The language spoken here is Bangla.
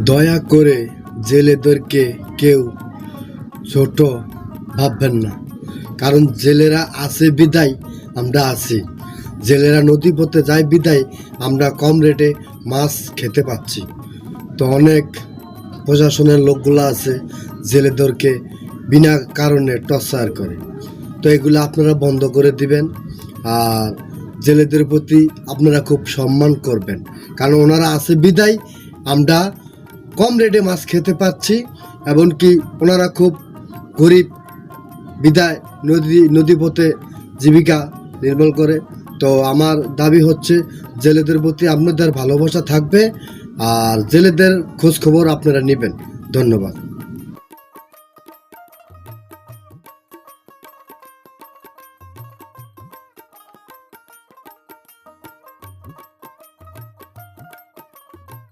দয়া করে জেলেদেরকে কেউ ছোট ভাববেন না, কারণ জেলেরা আছে বিদায় আমরা আছি। জেলেরা নদী পথে যায় বিদায় আমরা কম রেটে মাছ খেতে পাচ্ছি। তো অনেক প্রশাসনের লোকগুলো আছে জেলেদেরকে বিনা কারণে টর্চার করে। তো এগুলো আপনারা বন্ধ করে দিবেন, আর জেলেদের প্রতি আপনারা খুব সম্মান করবেন, কারণ ওনারা আছে বিদায় আমরা কম রেটে মাছ খেতে পাচ্ছি। এমনকি ওনারা খুব গরিব বিদায় নদীপথে জীবিকা নির্ভর করে। তো আমার দাবি হচ্ছে জেলেদের প্রতি আপনাদের ভালোবাসা থাকবে, আর জেলেদের খোঁজ খবর আপনারা নেবেন। ধন্যবাদ।